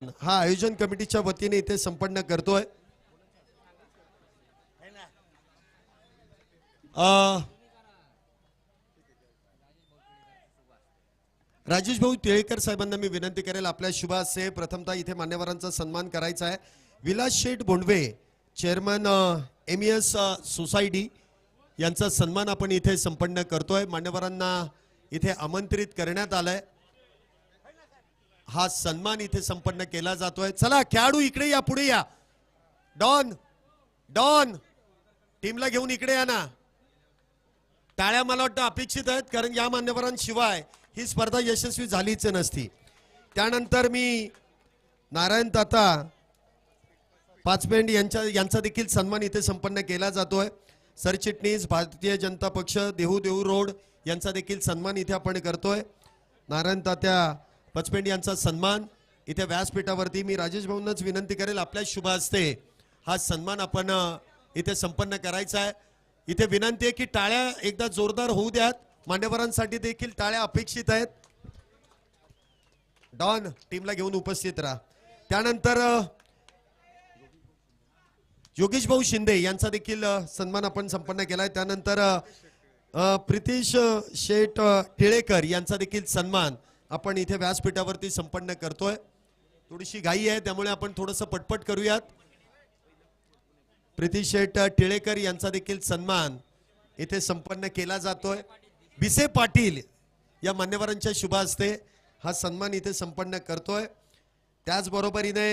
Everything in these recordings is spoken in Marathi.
हा आयोजन कमिटीच्या वतीने इथे संपन्न करतोय। राजेश भाऊ टिळेकर साहेबांना मी विनंती करेल आपल्या शुभ हस्ते प्रथमतः इथे मान्यवरांचा सन्मान करायचा आहे। विलास शेठ बोंडवे चेअरमन एमईएस सोसायटी यांचा सन्मान आपण इथे संपन्न करतोय। मान्यवरांना इथे आमंत्रित करण्यात आलंय। हा सन्मान इथे संपन्न केला जातोय। चला खेळाडू इकडे या, पुढे या। डॉन डॉन टीमला घेऊन इकडे या ना। टाळ्या मला वाटतं अपेक्षित आहेत, कारण या मान्यवरांशिवाय ही स्पर्धा यशस्वी झालीच नसती। त्यानंतर मी नारायण ताता पाचपेंड यांचा देखील सन्मान इथे संपन्न केला जातोय। सरचिटणीस भारतीय जनता पक्ष देहू रोड यांचा देखील सन्मान इथे आपण करतोय। नारायण तात्या पचपेंड यांचा सन्मान इथे व्यासपीठावरती मी राजेश भाऊंनाच विनंती करेल आपल्या शुभ हस्ते हा सन्मान आपण इथे संपन्न करायचा आहे। इथे विनंती आहे की टाळ्या एकदा जोरदार होऊ द्यात, मान्यवरांसाठी देखील टाळ्या अपेक्षित आहेत। डॉन टीमला घेऊन उपस्थित राहा। त्यानंतर योगेश भाऊ शिंदे यांचा देखील सन्मान आपण संपन्न केलाय। त्यानंतर प्रितेश शेठ टिळेकर यांचा देखील सन्मान आपण इथे व्यासपीठावरती संपन्न करतोय। थोडीशी घाई आहे त्यामुळे आपण थोडंसं पटपट करूयात। प्रितेश शेठ टिळेकर यांचा देखील सन्मान इथे संपन्न केला जातोय। बिसे पाटील या मान्यवरांच्या शुभ हस्ते हा सन्मान इथे संपन्न करतोय। त्याचबरोबरीने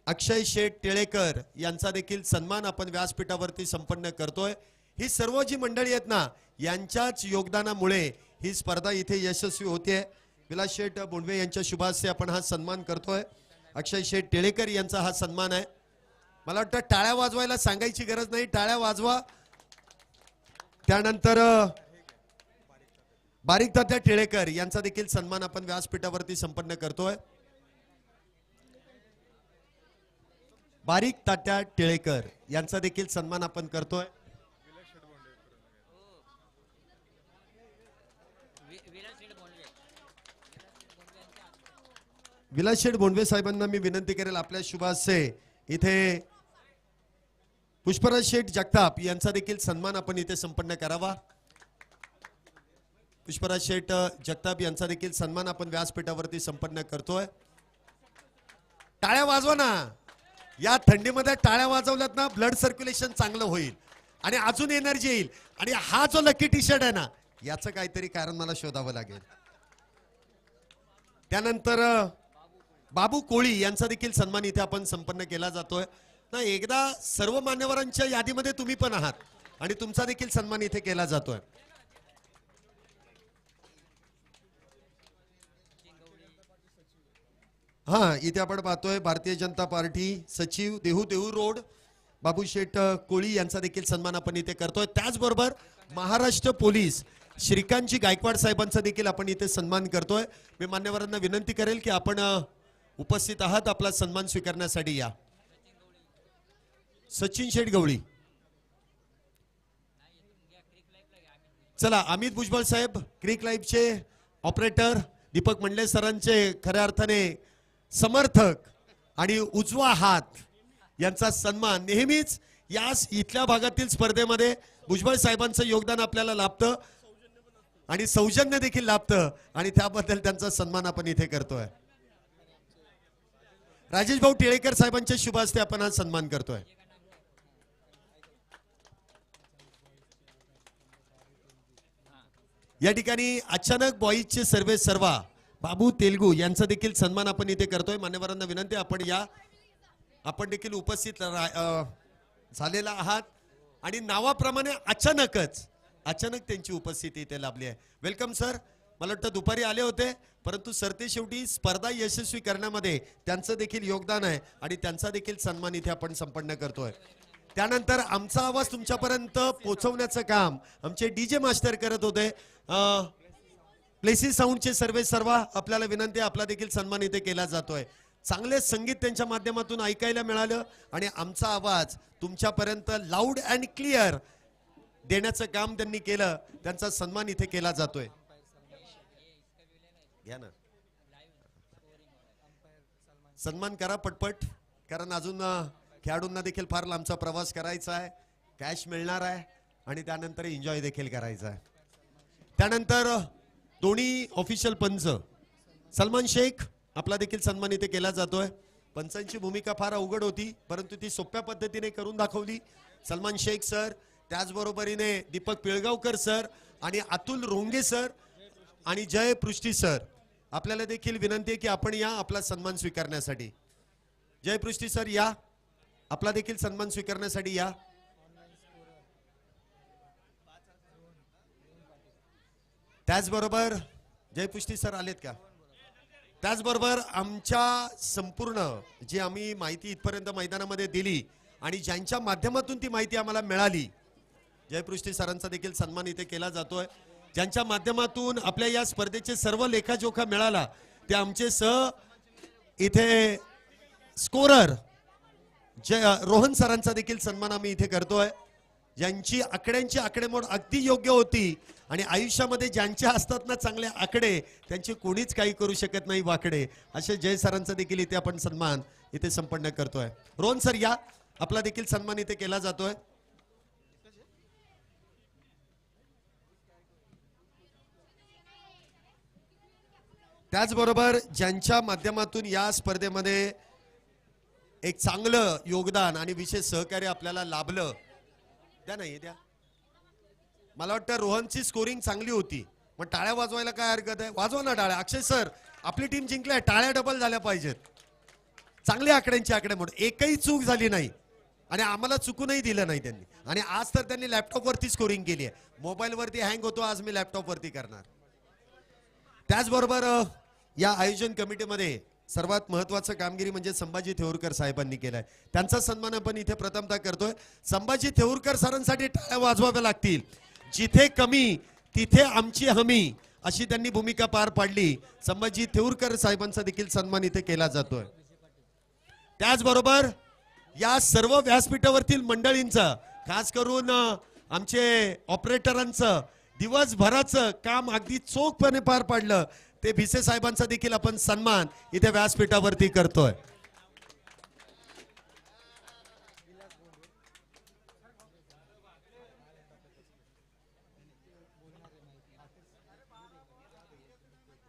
अक्षय शेठ टिळेकर यांचा देखील सन्मान आपण व्यासपीठावरती संपन्न करतोय। ही सर्व जी मंडळी आहेत ना, यांच्याच योगदानामुळे ही स्पर्धा इथे यशस्वी होते। विलास शेठ बोंडवे यांच्या शुभ हस्ते आपण हा सन्मान करतोय। अक्षय शेठ टिळेकर यांचा हा सन्मान आहे। मला वाटतं टाळ्या वाजवायला सांगायची गरज नाही, टाळ्या वाजवा। त्यानंतर बारीक तात्या टिळेकर यांचा देखील सन्मान आपण व्यासपीठावरती संपन्न करतोय। बारीक तात्या टिळेकर यांचा देखील सन्मान आपण करतोय। विलास शेठ बोंडवे साहेबांना मी विनंती करेल आपल्या शुभ हस्ते इथे पुष्पराज शेठ जगताप यांचा देखील सन्मान आपण इथे संपन्न करावा। पुष्पराज शेठ जगताप यांचा देखील सन्मान आपण व्यासपीठावरती संपन्न करतोय। टाळ्या वाजवा ना, या थंडीमध्ये टाळ्या वाजवल्यात ना ब्लड सर्क्युलेशन चांगलं होईल आणि अजून एनर्जी येईल। आणि हा जो लकी टी शर्ट आहे ना, याचं काहीतरी कारण मला शोधावं लागेल। त्यानंतर बाबू कोळी यांचा देखील सन्मान इथे आपण संपन्न केला जातोय ना। एकदा सर्व मान्यवरांच्या यादीमध्ये तुम्ही पण आहात आणि तुमचा देखील सन्मान इथे केला जातोय। हा इथे आपण पाहतोय भारतीय जनता पार्टी सचिव देहू रोड बाबू शेठ कोळी यांचा देखील सन्मान आपण इथे करतोय। त्याचबरोबर महाराष्ट्र पोलीस श्रीकांतजी गायकवाड साहेबांचा देखील आपण इथे सन्मान करतोय। मी मान्यवरांना विनंती करेल की आपण उपस्थित आहात, आपला सन्मान स्वीकारण्यासाठी या। सचिन शेठ गवळी, चला। अमित भुजबळ साहेब क्रिक लाईव्हचे ऑपरेटर, दीपक मंडले सरांचे खऱ्या अर्थाने समर्थक आणि उजवा हात यांचा सन्मान नेहमीच या इथल्या भागातील स्पर्धेमध्ये भुजबळ साहेबांचं योगदान आपल्याला लाभतं आणि सौजन्य देखील लाभतं आणि त्याबद्दल त्यांचा सन्मान आपण इथे करतोय। राजेश भाऊ टिळेकर साहेबांच्या शुभ हस्ते आपण हा सन्मान करतोय। या ठिकाणी अचानक बॉईजचे सर्वे सर्वा बाबू तेलगू यांचा देखील सन्मान आपण इथे करतोय। मान्यवरांना विनंती आपण या, आपण देखील उपस्थित झालेला आहात आणि नावाप्रमाणे अचानक त्यांची उपस्थिती इथे लाभली आहे। Welcome sir. मला वाटतं दुपारी आले होते, परंतु सरते शेवटी स्पर्धा यशस्वी करण्यामध्ये त्यांचं देखील योगदान आहे आणि त्यांचा देखील सन्मान इथे आपण संपन्न करतोय। त्यानंतर आमचा आवाज तुमच्यापर्यंत पोहोचवण्याचं काम आमचे डीजे मास्टर करत होते। प्लेसी साऊंडचे सर्वा आपल्याला विनंती आहे, आपला देखील सन्मान इथे केला जातोय। चांगले संगीत त्यांच्या माध्यमातून ऐकायला मिळालं आणि आमचा आवाज तुमच्यापर्यंत लाऊड अँड क्लिअर देण्याचं काम त्यांनी केलं, त्यांचा सन्मान इथे केला जातोय। घ्या ना। सन्मान करा पटपट, कारण अजून खेळाडूंना देखील फार लांबचा प्रवास करायचा आहे, कॅश मिळणार आहे आणि त्यानंतर एन्जॉय देखील करायचा आहे. त्यानंतर दोन्ही ऑफिशियल पंच सलमान शेख आपला देखील सन्मान इथे केला जातोय. पंचांची भूमिका फार अवघड होती, परंतु ती सोप्या पद्धतीने करून दाखवली. सलमान शेख सर, त्याचबरोबरीने दीपक पिळगावकर सर आणि अतुल रोंगे सर आणि जय पृष्टी सर, आपल्याला देखील विनंती आहे की आपण या आपला सन्मान स्वीकारण्यासाठी. जय पृष्टी सर या, आपला देखील सन्मान स्वीकारण्यासाठी या. त्याचबरोबर जय पृष्टी सर आलेत का? त्याचबरोबर आमच्या संपूर्ण जी आम्ही माहिती इथपर्यंत मैदानामध्ये दिली आणि ज्यांच्या माध्यमातून ती माहिती आम्हाला मिळाली, जयपृष्टी सरांचा देखील सन्मान इथे केला जातोय. ज्यांच्या माध्यमातून आपल्या या स्पर्धेचे सर्व लेखाजोखा मिळाला ते आमचे इथे स्कोरर रोहन सरांचा देखील सन्मान आम्ही इथे करतोय. ज्यांची आकड्यांची आकडेमोड अगदी योग्य होती आणि आयुष्यामध्ये ज्यांच्या असतात ना चांगले आकडे, त्यांची कोणीच काही करू शकत नाही वाकडे, असे जय सरांचा देखील इथे आपण सन्मान इथे संपन्न करतोय. रोहन सर या, आपला देखील सन्मान इथे केला जातोय. त्याचबरोबर ज्यांच्या माध्यमातून या स्पर्धेमध्ये एक चांगलं योगदान आणि विशेष सहकार्य आपल्याला लाभलं, द्या नाही द्या. मला वाटतं रोहनची स्कोरिंग चांगली होती, मग टाळ्या वाजवायला काय हरकत आहे? वाजवा ना टाळ्या. अक्षय सर, आपली टीम जिंकली आहे, टाळ्या डबल झाल्या पाहिजेत. चांगल्या आकड्यांची आकडेमोड, एकही चूक झाली नाही आणि आम्हाला चुकूनही दिलं नाही त्यांनी. आणि आज तर त्यांनी लॅपटॉपवरती स्कोरिंग केली आहे. मोबाईलवरती हँग होतो, आज मी लॅपटॉपवरती करणार. त्याचबरोबर या आयोजन कमिटीमध्ये सर्वात महत्वाचं कामगिरी म्हणजे संभाजी थेऊरकर साहेबांनी केलाय, त्यांचा सन्मान आपण इथे प्रथमतः करतोय. संभाजी थेऊरकर सरांसाठी टाळ्या वाजवाव्या लागतील. जिथे कमी तिथे आमची हमी, अशी त्यांनी भूमिका पार पाडली. संभाजी थेऊरकर साहेबांचा देखील सन्मान इथे केला जातोय. त्याचबरोबर या सर्व व्यासपीठावरील मंडळींचं, खास करून आमचे ऑपरेटरांचं दिवसभराचं काम अगदी चोखपणे पार पाडलं, ते भिसे साहेबांचा देखील आपण सन्मान इथे व्यासपीठावरती करतोय.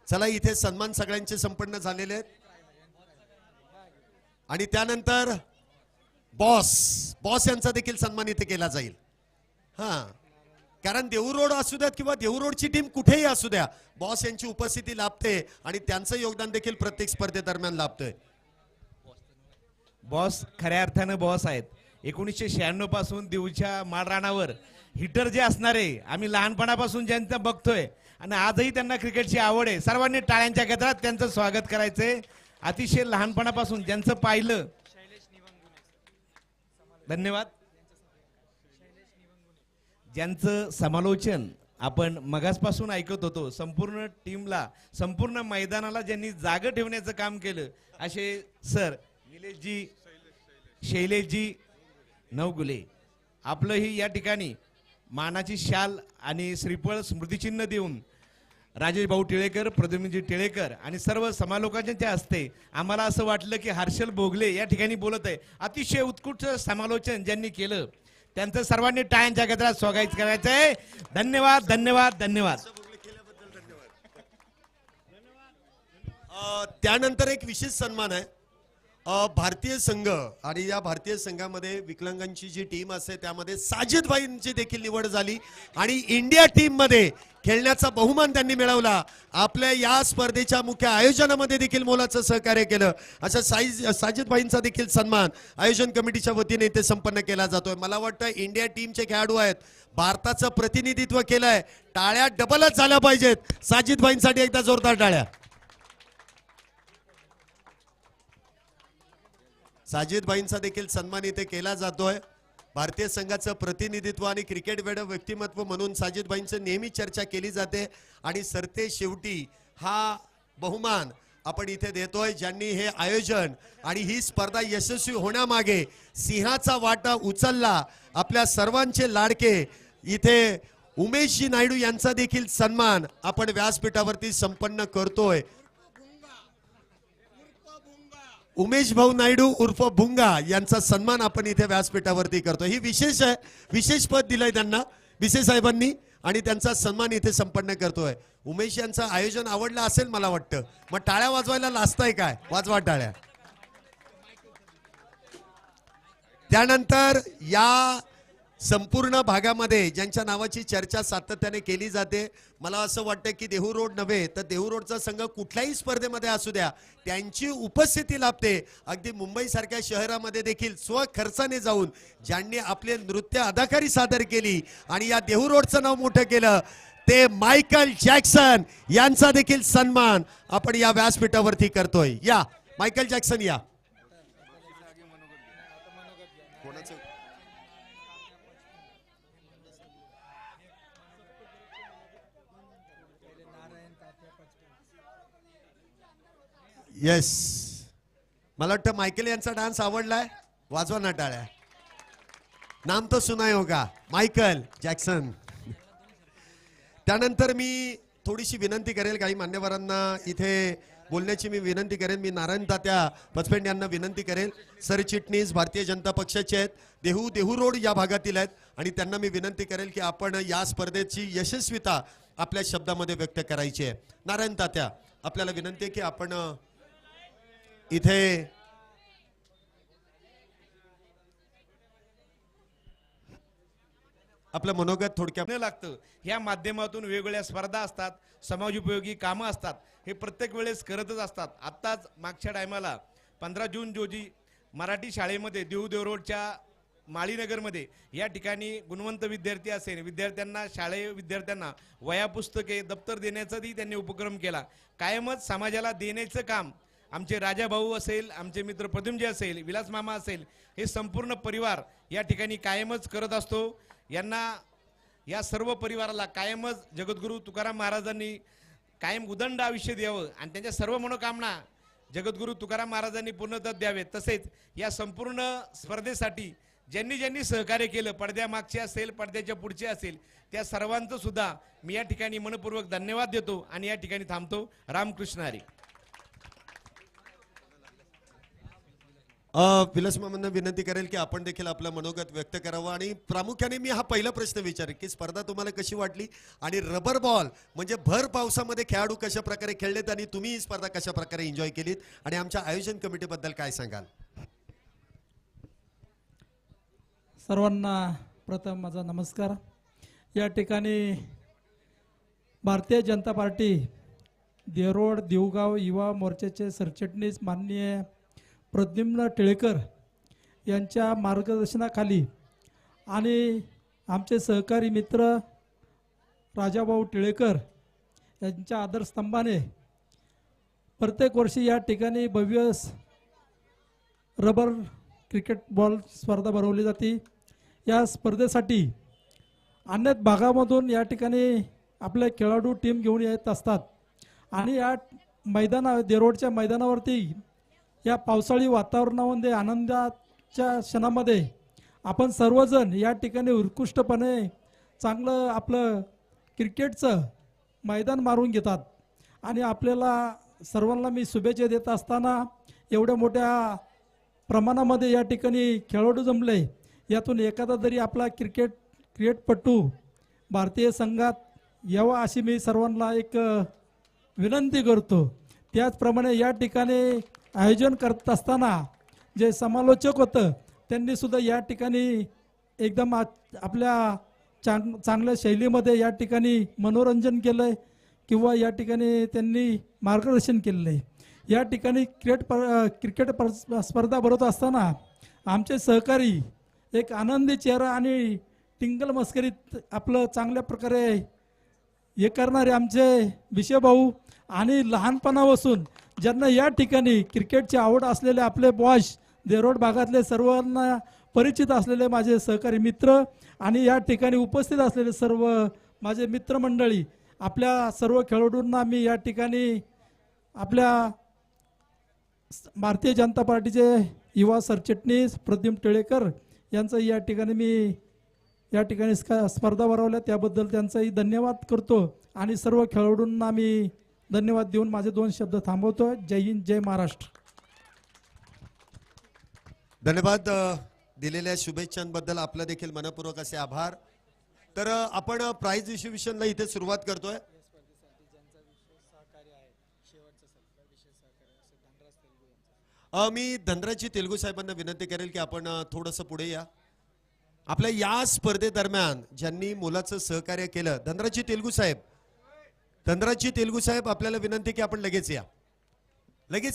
चला, इथे सन्मान सगळ्यांचे संपन्न झालेले आहेत. आणि त्यानंतर बॉस यांचा देखील सन्मान इथे केला जाईल. हा, कारण देऊरोड असू द्यात किंवा देऊरोडची टीम कुठेही असू द्या, बॉस यांची उपस्थिती लाभते आणि त्यांचं योगदान देखील प्रत्येक स्पर्धेदरम्यान लाभतंय. बॉस खऱ्या अर्थानं बॉस आहेत. 1996 पासून देऊच्या माळरानावर हिटर जे असणारे आम्ही लहानपणापासून ज्यांचं बघतोय आणि आजही त्यांना क्रिकेटची आवड आहे. सर्वांनी टाळ्यांच्या गजरात त्यांचं स्वागत करायचंय. अतिशय लहानपणापासून ज्यांचं पाहिलं, धन्यवाद, ज्यांचं समालोचन आपण मगासपासून ऐकत होतो, संपूर्ण टीमला, संपूर्ण मैदानाला ज्यांनी जाग ठेवण्याचं काम केलं, असे सर निलेशजी, शैलेशजी नवगुले, आपलंही या ठिकाणी मानाची शाल आणि श्रीफळ स्मृतिचिन्ह देऊन राजेश भाऊ टिळेकर, प्रद्युम्नजी टिळेकर आणि सर्व समालोकांच्या हस्ते आम्हाला असं वाटलं की हर्षल भोगले या ठिकाणी बोलत आहे. अतिशय उत्कृष्ट समालोचन ज्यांनी केलं, त्यांचं सर्वांनी टाळ्यांच्या गजरात स्वागत करायचंय. धन्यवाद धन्यवाद धन्यवाद. त्यानंतर एक विशेष सन्मान आहे भारतीय संघ, आणि या भारतीय संघामध्ये विकलांगांची जी टीम असते त्यामध्ये साजिद भाईंची देखील निवड झाली आणि इंडिया टीम मध्ये खेळण्याचा बहुमान त्यांनी मिळवला. आपल्या या स्पर्धेच्या मुख्य आयोजनामध्ये देखील मोलाचं सहकार्य केलं, अशा साजिद भाईंचा देखील सन्मान आयोजन कमिटीच्या वतीने इथे संपन्न केला जातोय. मला वाटतं इंडिया टीमचे खेळाडू आहेत, भारताचं प्रतिनिधित्व केलंय, टाळ्या डबलच झाल्या पाहिजेत. साजिद भाईंसाठी एकदा जोरदार टाळ्या. साजिद भाईंचा देखील सन्मान इथे केला जातोय. भारतीय संघाचं प्रतिनिधित्व आणि क्रिकेट वेड व्यक्तिमत्व म्हणून साजिद भाईंचं नेहमी चर्चा केली जाते आणि सरते शेवटी हा बहुमान आपण इथे देतोय, ज्यांनी हे आयोजन आणि ही स्पर्धा यशस्वी होण्यामागे सिंहाचा वाटा उचलला. आपल्या सर्वांचे लाडके इथे उमेशजी नायडू यांचा देखील सन्मान आपण व्यासपीठावरती संपन्न करतोय. उमेश भाऊ नायडू उर्फ भुंगा यांचा सन्मान आपण इथे व्यासपीठावरती करतो. ही विशेष आहे, विशेष पद दिलंय त्यांना भिसे साहेबांनी आणि त्यांचा सन्मान इथे संपन्न करतोय. उमेश यांचं आयोजन आवडलं असेल मला वाटतं. मग टाळ्या वाजवायला लाजताय काय? वाजवा टाळ्या. त्यानंतर या संपूर्ण भागामध्ये ज्यांच्या नावाची चर्चा सातत्याने केली जाते, मला असं वाटतं की देहू रोड नव्हे तर देहू रोडचा संघ कुठल्याही स्पर्धेमध्ये असू द्या, त्यांची उपस्थिती लाभते. अगदी मुंबईसारख्या शहरामध्ये देखील स्वखर्चाने जाऊन ज्यांनी आपले नृत्य अदाकारी सादर केली आणि या देहू रोडचं नाव मोठं केलं, ते मायकल जॅक्सन यांचा देखील सन्मान आपण या व्यासपीठावरती करतोय. या मायकल जॅक्सन या. येस, मला वाटतं मायकेल यांचा डान्स आवडलाय. वाजवा ना टाळ्या. नाम तो सुनाय होगा, मायकल जॅक्सन. त्यानंतर मी थोडीशी विनंती करेल, काही मान्यवरांना इथे बोलण्याची मी विनंती करेन. मी नारायण तात्या पचपेंड यांना विनंती करेल. सरचिटणीस भारतीय जनता पक्षाचे आहेत, देहू रोड या भागातील आहेत आणि त्यांना मी विनंती करेल की आपण या स्पर्धेची यशस्वीता आपल्या शब्दामध्ये व्यक्त करायची आहे. नारायण तात्या, आपल्याला विनंती आहे की आपण इथे आपलं मनोगत थोडक्यात लागतं. या माध्यमातून वेगवेगळ्या स्पर्धा असतात, समाजोपयोगी कामं असतात, हे प्रत्येक वेळेस करतच असतात. आत्ताच मागच्या टायमाला 15 जून रोजी मराठी शाळेमध्ये देहू रोडच्या माळीनगरमध्ये या ठिकाणी गुणवंत विद्यार्थी असेल, विद्यार्थ्यांना शालेय विद्यार्थ्यांना वह्या पुस्तके दप्तर देण्याचाही त्यांनी उपक्रम केला. कायमच समाजाला देण्याचं काम आमचे राजा भाऊ असेल, आमचे मित्र प्रद्युम्नजी असेल, विलास मामा असेल, हे संपूर्ण परिवार या ठिकाणी कायमच करत असतो. यांना या सर्व परिवाराला कायमच जगद्गुरू तुकाराम महाराजांनी कायम उदंड आयुष्य द्यावं आणि त्यांच्या सर्व मनोकामना जगद्गुरू तुकाराम महाराजांनी पूर्णतः द्यावेत. तसेच या संपूर्ण स्पर्धेसाठी ज्यांनी ज्यांनी सहकार्य केलं, पडद्यामागचे असेल, पडद्याच्या पुढचे असेल, त्या सर्वांचं सुद्धा मी या ठिकाणी मनपूर्वक धन्यवाद देतो आणि या ठिकाणी थांबतो. रामकृष्ण हरी. विलास मामांना विनंती करेल की आपण देखील आपलं मनोगत व्यक्त करावं आणि प्रामुख्याने मी हा पहिला प्रश्न विचारेल की स्पर्धा तुम्हाला कशी वाटली आणि रबर बॉल म्हणजे भर पावसामध्ये खेळाडू कशा प्रकारे खेळलेत आणि तुम्ही ही स्पर्धा कशा प्रकारे एन्जॉय केलीत आणि आमच्या आयोजन कमिटीबद्दल काय सांगाल? सर्वांना प्रथम माझा नमस्कार. या ठिकाणी भारतीय जनता पार्टी देरोड देऊगाव युवा मोर्चाचे सरचिटणीस माननीय प्रद्युम्न टिळेकर यांच्या मार्गदर्शनाखाली आणि आमचे सहकारी मित्र राजाभाऊ टिळेकर यांच्या आदरस्तंभाने प्रत्येक वर्षी या ठिकाणी भव्य रबर क्रिकेट बॉल स्पर्धा भरवली जाते. या स्पर्धेसाठी अनेक भागामधून या ठिकाणी आपले खेळाडू टीम घेऊन येत असतात आणि या देरोडच्या मैदानावरती या पावसाळी वातावरणामध्ये आनंदाच्या क्षणामध्ये आपण सर्वजण या ठिकाणी उत्कृष्टपणे चांगलं आपलं क्रिकेटचं मैदान मारून घेतात आणि आपल्याला सर्वांना मी शुभेच्छा देत असताना एवढ्या मोठ्या प्रमाणामध्ये या ठिकाणी खेळाडू जमले, यातून एखादा तरी आपला क्रिकेटपटू भारतीय संघात यावा अशी मी सर्वांना एक विनंती करतो. त्याचप्रमाणे या ठिकाणी आयोजन करत असताना जे समालोचक होतं त्यांनी सुद्धा या ठिकाणी एकदम आपल्या चांगल्या शैलीमध्ये या ठिकाणी मनोरंजन केलं आहे किंवा या ठिकाणी त्यांनी मार्गदर्शन केलेलं आहे. या ठिकाणी क्रिकेट स्पर्धा भरवत असताना आमचे सहकारी एक आनंदी चेहरा आणि टिंगल मस्करीत आपलं चांगल्या प्रकारे हे करणारे आमचे विषयभाऊ आणि लहानपणापासून ज्यांना या ठिकाणी क्रिकेटची आवड असलेले आपले बॉश देरोड भागातले सर्वांना परिचित असलेले माझे सहकारी मित्र आणि या ठिकाणी उपस्थित असलेले सर्व माझे मित्रमंडळी, आपल्या सर्व खेळाडूंना मी या ठिकाणी आपल्या भारतीय जनता पार्टीचे युवा सरचिटणीस प्रद्युम्न टिळेकर यांचं या ठिकाणी मी या ठिकाणी स्पर्धा भरवल्या त्याबद्दल त्यांचाही धन्यवाद करतो आणि सर्व खेळाडूंना मी धन्यवाद देऊन माझे 2 शब्द थांबवतो. जय हिंद, जय महाराष्ट्र. धन्यवाद. दिलेल्या शुभेच्छांबद्दल आपलं देखील मनपूर्वक असे आभार. तर आपण प्राइज डिस्ट्रीब्युशनला इथे सुरुवात करतोय. मी धनराजी तेलगू साहेबांना विनंती करेल की आपण थोडंसं पुढे या. आपल्या या स्पर्धेदरम्यान ज्यांनी मोलाचं सहकार्य केलं, धनराजी तेलगू साहेब आपल्याला विनंती की आपण लगेच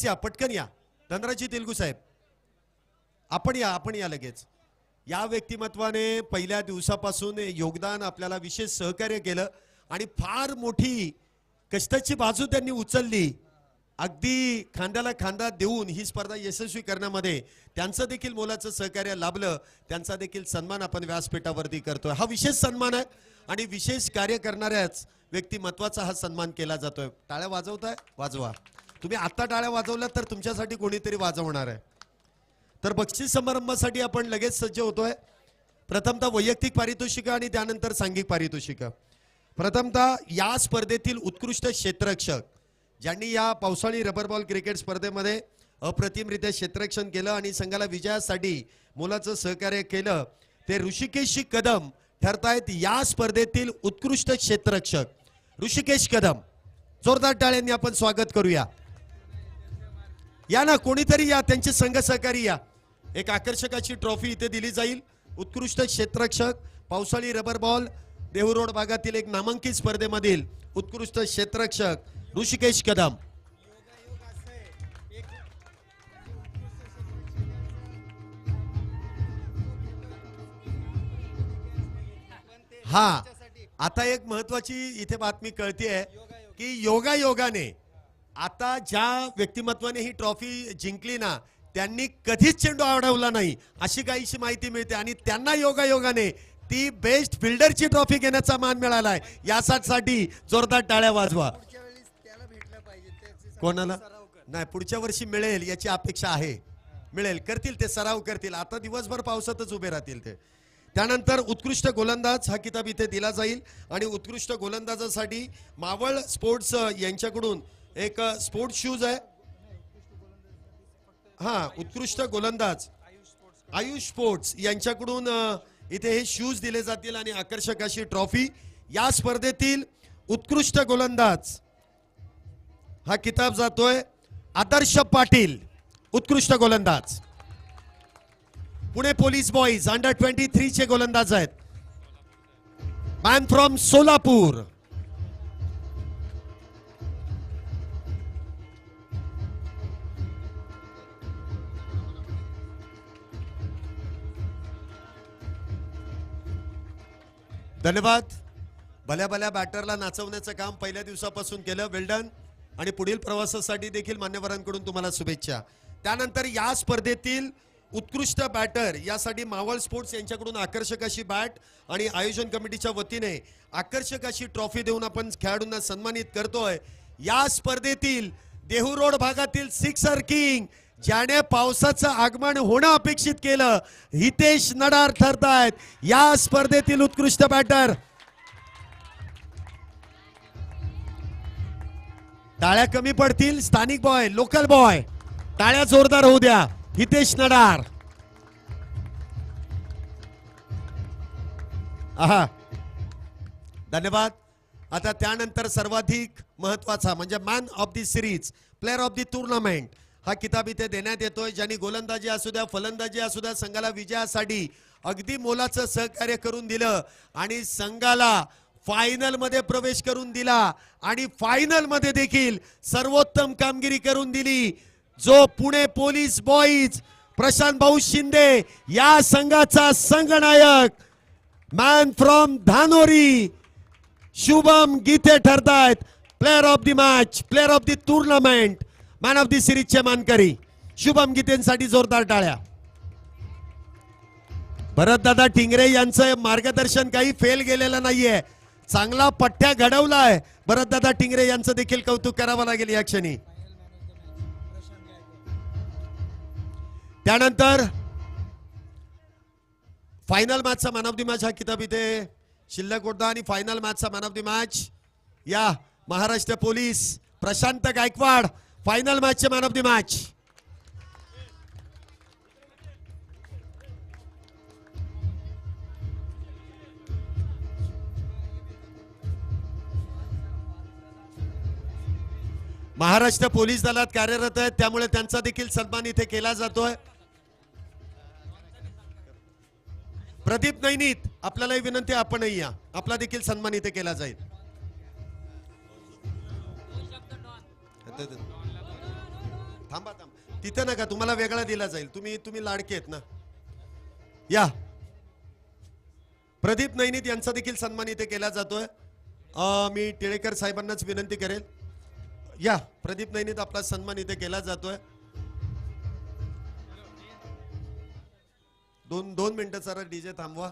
या, पटकन या. धनराजी तेलगू साहेब आपण या लगेच. या व्यक्तिमत्वाने पहिल्या दिवसापासून योगदान आपल्याला विशेष सहकार्य केलं आणि फार मोठी कष्टाची बाजू त्यांनी उचलली. अगदी खांद्याला खांदा देऊन ही स्पर्धा यशस्वी करण्यामध्ये त्यांचं देखील मोलाचं सहकार्य लाभलं. त्यांचा देखील सन्मान आपण व्यासपीठावरती करतोय. हा विशेष सन्मान आहे आणि विशेष कार्य करणाऱ्याच व्यक्तिमत्वाचा हा सन्मान केला जातोय. टाळ्या वाजवताय? वाजवा. तुम्ही आता टाळ्या वाजवल्या तर तुमच्यासाठी कोणीतरी वाजवणार आहे. तर बक्षीस समारंभासाठी आपण लगेच सज्ज होतोय. प्रथमतः वैयक्तिक पारितोषिक आणि त्यानंतर सांघिक पारितोषिक. प्रथमतः या स्पर्धेतील उत्कृष्ट क्षेत्ररक्षक ज्यांनी या पावसाळी रबर बॉल क्रिकेट स्पर्धेमध्ये अप्रतिमरित्या क्षेत्ररक्षण केलं आणि संघाला विजयासाठी मोलाचं सहकार्य केलं, ते ऋषिकेश कदम ठरतायत या स्पर्धेतील उत्कृष्ट क्षेत्ररक्षक. ऋषिकेश कदम, जोरदार टाळ्यांनी आपण स्वागत करूया. या ना, कोणीतरी या, त्यांचे संघ सहकारी या. एक आकर्षकाची ट्रॉफी इथे दिली जाईल. उत्कृष्ट क्षेत्ररक्षक पावसाळी रबर बॉल देहू रोड भागातील एक नामांकित स्पर्धेमधील उत्कृष्ट क्षेत्ररक्षक ऋषिकेश कदम. हा, आता एक महत्वाची इथे बातमी कळतीये की योगायोगाने आता ज्या व्यक्तिमत्वाने ही ट्रॉफी जिंकली ना, त्यांनी कधीच चेंडू अडवला नाही अशी काहीशी माहिती मिळते आणि त्यांना योगायोगाने ती बेस्ट फिल्डरची ट्रॉफी घेण्याचा मान मिळालाय. यासाठी जोरदार टाळ्या वाजवा. कोणाला नाही, पुढच्या वर्षी मिळेल याची अपेक्षा आहे. मिळेल, करतील ते, सराव करतील. आता दिवसभर पावसातच उभे राहतील ते. त्यानंतर उत्कृष्ट गोलंदाज हा किताब इथे दिला जाईल आणि उत्कृष्ट गोलंदाजासाठी मावळ स्पोर्ट्स यांच्याकडून एक स्पोर्ट्स शूज आहे. हा, उत्कृष्ट गोलंदाज आयुष स्पोर्ट्स यांच्याकडून इथे हे शूज दिले जातील आणि आकर्षक अशी ट्रॉफी. या स्पर्धेतील उत्कृष्ट गोलंदाज हा किताब जातोय आदर्श पाटील, उत्कृष्ट गोलंदाज. पुणे पोलीस बॉईज अंडर 23 चे गोलंदाज आहेत. Man from Solapur. धन्यवाद. भल्या भल्या बॅटरला नाचवण्याचं काम पहिल्या दिवसापासून केलं. वेल्डन. आणि पुढील प्रवासासाठी देखील मान्यवरांकडून तुम्हाला शुभेच्छा. त्यानंतर या स्पर्धेतील उत्कृष्ट बॅटर यासाठी मावळ स्पोर्ट्स यांच्याकडून आकर्षक अशी बॅट आणि आयोजन कमिटीच्या वतीने आकर्षक अशी ट्रॉफी देऊन आपण खेळाडूंना सन्मानित करतोय. या स्पर्धेतील देहू रोड भागातील सिक्सर किंग ज्याने पावसाचं आगमन होणं अपेक्षित केलं, हितेश नडार ठरतायत या स्पर्धेतील उत्कृष्ट बॅटर. टाळ्या कमी पडतील. स्थानिक बॉय, लोकल बॉय, टाळ्या जोरदार होऊ द्या. हितेश नडार. आहा, धन्यवाद. आता त्यानंतर सर्वाधिक महत्वाचा म्हणजे man of the series, player of the tournament हा किताब इथे देण्यात येतोय. ज्यांनी गोलंदाजी असू द्या, फलंदाजी असू द्या, संघाला विजयासाठी अगदी मोलाचं सहकार्य करून दिलं आणि संघाला फायनल मध्ये प्रवेश करून दिला आणि फायनल मध्ये देखील सर्वोत्तम कामगिरी करून दिली. जो पुणे पोलीस बॉईज प्रशांत भाऊ शिंदे या संघाचा संघनायक, मॅन फ्रॉम धानोरी शुभम गीते ठरतायत player of the match, player of the tournament, man of the सिरीजचे मानकरी. शुभम गीतेंसाठी जोरदार टाळ्या. भरतदादा टिंगरे यांचं मार्गदर्शन काही फेल गेलेलं नाहीये. चांगला पट्ट्या घडवलाय. भरतदादा टिंगरे यांचं देखील कौतुक करावं लागेल या क्षणी. त्यानंतर फायनल मॅचचा मॅन ऑफ द मॅच हा किताब इथे शिल्लक होता आणि फायनल मॅचचा मॅन ऑफ द मॅच या महाराष्ट्र पोलीस प्रशांत गायकवाड, फायनल मॅचचे man of the match. Maharashtra police दलात कार्यरत आहेत, त्यामुळे त्यांचा देखील सन्मान इथे केला जातोय. प्रदीप नैनीत, आपल्यालाही विनंती आहे, आपणही या, आपला देखील सन्मान इथे केला जाईल. थांबा थांबा, तिथे नका, तुम्हाला वेगळा दिला जाईल. तुम्ही लाडके आहेत ना. या, प्रदीप नैनीत यांचा देखील सन्मान इथे केला जातोय. मी टिळेकर साहेबांनाच विनंती करेल, या प्रदीप नैनीत, आपला सन्मान इथे केला जातोय. दोन मिनिटं जरा डीजे थांबवा,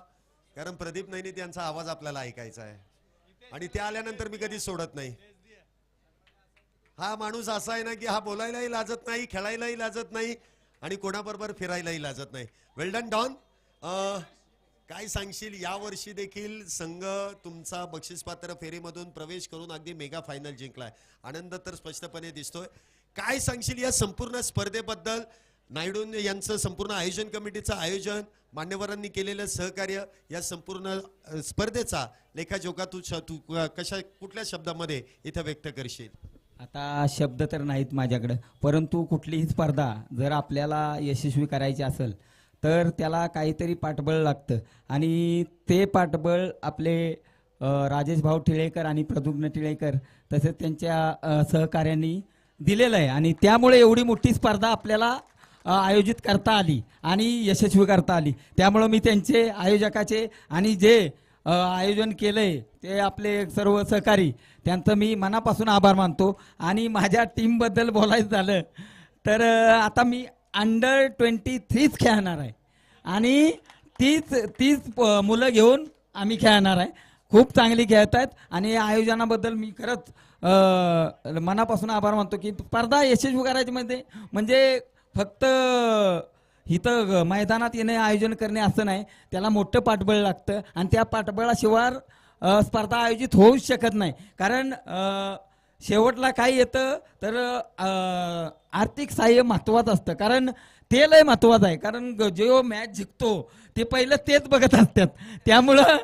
कारण प्रदीप नैनीत यांचा आवाज आपल्याला ऐकायचा आहे आणि ते आल्यानंतर मी कधी सोडत नाही. हा माणूस असा आहे ना की हा बोलायलाही लाजत नाही, खेळायलाही लाजत नाही आणि कोणाबरोबर फिरायलाही लाजत नाही. वेल डन डॉन. काय सांगशील, या वर्षी देखील संघ तुमचा बक्षीसपात्र फेरीमधून प्रवेश करून अगदी मेगा फायनल जिंकलाय. आनंद तर स्पष्टपणे दिसतोय. काय सांगशील या संपूर्ण स्पर्धेबद्दल, नायडू यांचं संपूर्ण आयोजन कमिटीचं आयोजन, मान्यवरांनी केलेलं सहकार्य, या संपूर्ण स्पर्धेचा लेखाजोखा तू कुठल्या शब्दामध्ये इथं व्यक्त करशील? आता शब्द तर नाहीत माझ्याकडे, परंतु कुठलीही स्पर्धा जर आपल्याला यशस्वी करायची असेल तर त्याला काहीतरी पाठबळ लागतं आणि ते पाठबळ आपले राजेश भाऊ टिळेकर आणि प्रद्युम्न टिळेकर तसेच त्यांच्या सहकार्यांनी दिलेलं आहे आणि त्यामुळे एवढी मोठी स्पर्धा आपल्याला आयोजित करता आली आणि यशस्वी करता आली. त्यामुळं मी त्यांचे, आयोजकाचे आणि जे आयोजन केलंय ते आपले सर्व सहकारी, त्यांचं मी मनापासून आभार मानतो. आणि माझ्या टीमबद्दल बोलायचं झालं तर आता मी अंडर-23 खेळणार आहे आणि तीच मुलं घेऊन आम्ही खेळणार आहे. खूप चांगली खेळत आहेत आणि या आयोजनाबद्दल मी खरंच मनापासून आभार मानतो की स्पर्धा यशस्वी करायची म्हणजे फक्त इथं मैदानात येणे, आयोजन करणे असं नाही, त्याला मोठं पाठबळ लागतं आणि त्या पाठबळाशिवाय स्पर्धा आयोजित होऊच शकत नाही. कारण शेवटला काय येतं तर आर्थिक सहाय्य महत्त्वाचं असतं, कारण ते लय महत्त्वाचं आहे. कारण जो मॅच जिंकतो ते पहिलं तेच बघत असतात, त्यामुळं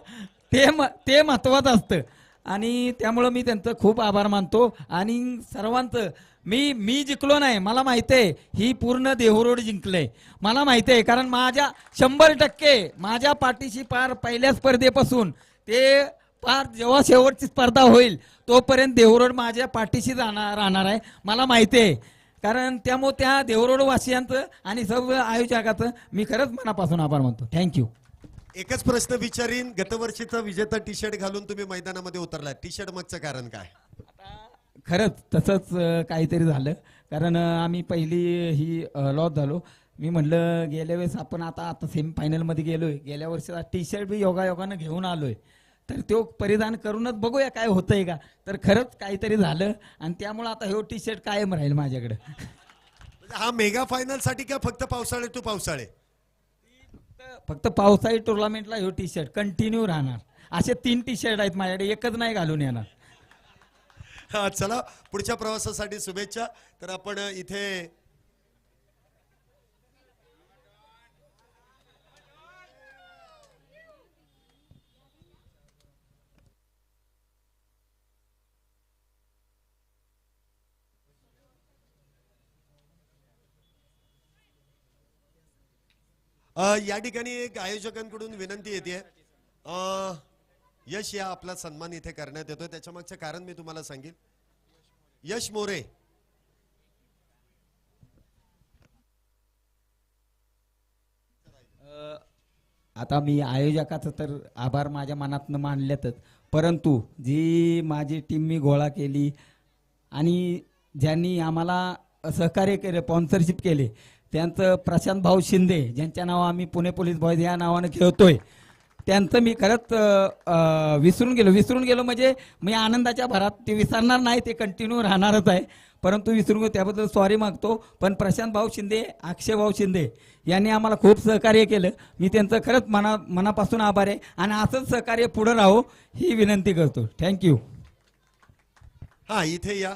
ते महत्त्वाचं असतं आणि त्यामुळं मी त्यांचं खूप आभार मानतो. आणि सर्वांचं, मी जिंकलो नाही, मला माहिती आहे ही पूर्ण देहरोड जिंकलंय, मला माहिती आहे. कारण माझ्या 100% माझ्या पाठीशी पार पहिल्या स्पर्धेपासून ते पार जेव्हा शेवटची स्पर्धा होईल तोपर्यंत देहरोड माझ्या पाठीशी राहणार आहे, मला माहिती आहे. कारण त्यामुळे त्या देहरोड वासियांचं आणि सर्व आयोजकाचं मी खरंच मनापासून आभार मानतो. थँक्यू. एकच प्रश्न विचारीन, गतवर्षीचा विजेता टी शर्ट घालून तुम्ही मैदानामध्ये उतरला, टी शर्ट मागचं कारण काय? खरंच तसंच काहीतरी झालं, कारण आम्ही पहिली ही लॉस झालो. मी म्हटलं गेल्या वेळेस आपण आता सेमीफायनलमध्ये गेलोय, गेल्या वर्षीचा टी शर्ट बी योगायोगानं घेऊन आलोय, तर तो परिधान करूनच बघूया काय होतंय का. तर खरंच काहीतरी झालं आणि त्यामुळे आता हे टी शर्ट कायम राहील माझ्याकडे. हा मेगा फायनल साठी का फक्त पावसाळे टू पावसाळे? फक्त पावसाळी टुर्नामेंटला हे टी शर्ट कंटिन्यू राहणार. असे 3 टी शर्ट आहेत माझ्याकडे, एकच नाही घालून येणार. हा, चला पुढच्या प्रवासासाठी शुभेच्छा. तर आपण इथे या ठिकाणी एक आयोजकांकडून विनंती येते. यश, या आपला सन्मान इथे करण्यात येतोय, त्याच्या मागचं कारण मी तुम्हाला सांगेन. यश मोरे, आता मी आयोजकाचं तर आभार माझ्या मनातनं मानल्यातच, परंतु जी माझी टीम मी गोळा केली आणि ज्यांनी आम्हाला सहकार्य केले, स्पॉन्सरशिप केले, त्यांचं प्रशांत भाऊ शिंदे, ज्यांच्या नाव आम्ही पुणे पोलीस बॉयज या नावानं खेळतोय, त्यांचं मी खरंच विसरून गेलो म्हणजे मी आनंदाच्या भरात ते विसरणार नाही, ते कंटिन्यू राहणारच आहे, परंतु विसरून गेलो त्याबद्दल सॉरी मागतो. पण प्रशांत भाऊ शिंदे, अक्षय भाऊ शिंदे यांनी आम्हाला खूप सहकार्य केलं, मी त्यांचं खरंच मनापासून आभार आहे आणि असंच सहकार्य पुढे राहो ही विनंती करतो. थँक्यू. हा, इथे या.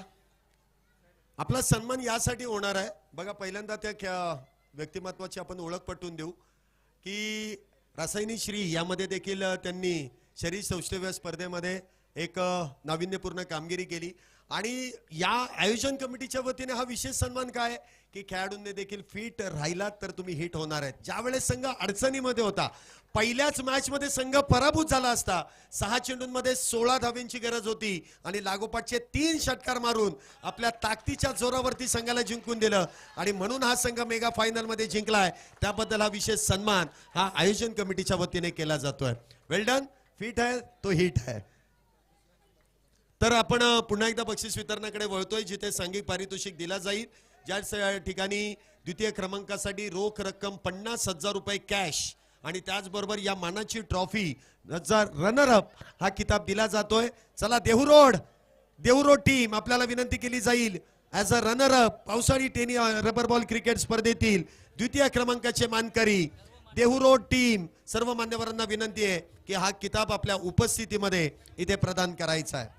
आपला सन्मान यासाठी होणार आहे बघा, पहिल्यांदा त्या व्यक्तिमत्वाची आपण ओळख पटवून देऊ की रासायनिक श्री यामध्ये देखील त्यांनी शरीर सौष्ठव्य स्पर्धेमध्ये एक नाविन्यपूर्ण कामगिरी केली. आणि या आयोजन कमिटीच्या वतीने हा विशेष सन्मान काय आहे की खेळाडूंनी देखील फिट राहिलात तर तुम्ही हिट होणार आहेत. ज्यावेळेस संघ अडचणीमध्ये होता, पहिल्याच मॅच मध्ये संघ पराभूत झाला असता, 6 चेंडूंमध्ये 16 धाव्यांची गरज होती आणि लागोपाठचे 3 षटकार मारून आपल्या ताकदीच्या जोरावरती संघाला जिंकून दिलं आणि म्हणून हा संघ मेगा फायनल मध्ये जिंकलाय. त्याबद्दल हा विशेष सन्मान हा आयोजन कमिटीच्या वतीने केला जातोय. वेल डन. फिट आहे तो हिट आहे. तर आपण पुन्हा एकदा बक्षीस वितरणाकडे वळतोय, जिथे सांघिक पारितोषिक दिला जाईल. ज्या ठिकाणी द्वितीय क्रमांकासाठी रोख रक्कम 50,000 रुपये कॅश आणि त्याचबरोबर या मानाची ट्रॉफी रनर अप हा किताब दिला जातोय. चला देहू रोड टीम आपल्याला विनंती केली जाईल ऍज अ रनर अप पावसाळी रबर बॉल क्रिकेट स्पर्धेतील द्वितीय क्रमांकाचे मानकरी देहू रोड टीम. सर्व मान्यवरांना विनंती आहे की हा किताब आपल्या उपस्थितीमध्ये इथे प्रदान करायचा आहे.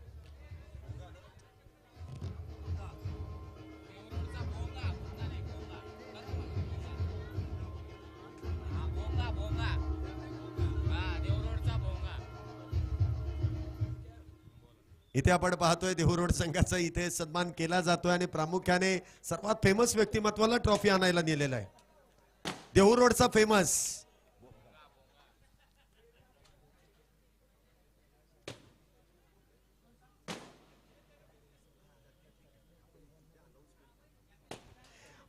इथे आपण पाहतोय देहू रोड संघाचा इथे सन्मान केला जातोय आणि प्रामुख्याने सर्वात फेमस व्यक्तिमत्वाला ट्रॉफी आणायला नेलेला आहे. देहू रोडचा फेमस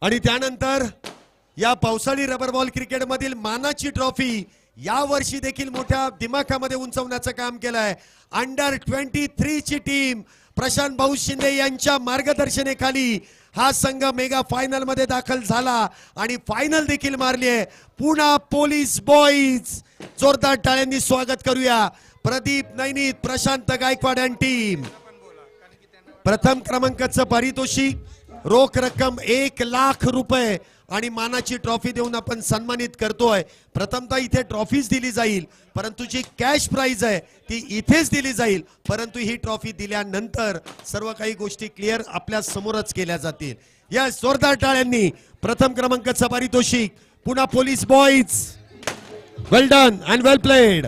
आणि त्यानंतर या पावसाळी रबर बॉल क्रिकेट मधील मानाची ट्रॉफी या वर्षी देखील मोठ्या दिमाखामध्ये उंचवण्याचं काम केलंय. अंडर 23 ची टीम प्रशांत भाऊ शिंदे यांच्या मार्गदर्शनाखाली हा संघ मेगा फायनल मध्ये दाखल झाला आणि फायनल देखील मारली आहे. Poona police boys. जोरदार टाळ्यांनी स्वागत करूया. प्रदीप नैनीत, प्रशांत गायकवाड आणि टीम. प्रथम क्रमांकाचं पारितोषिक रोख रक्कम 1,00,000 रुपये आणि मानाची ट्रॉफी देऊन आपण सन्मानित करतोय. प्रथमतः इथे ट्रॉफीज दिली जाईल, परंतु जी कॅश प्राइज आहे ती इथेच दिली जाईल. परंतु ही ट्रॉफी दिल्यानंतर सर्व काही गोष्टी क्लिअर आपल्या समोरच केल्या जातील. या जोरदार टाळ्यांनी प्रथम क्रमांकाचं पारितोषिक Poona police boys. Well done and well played.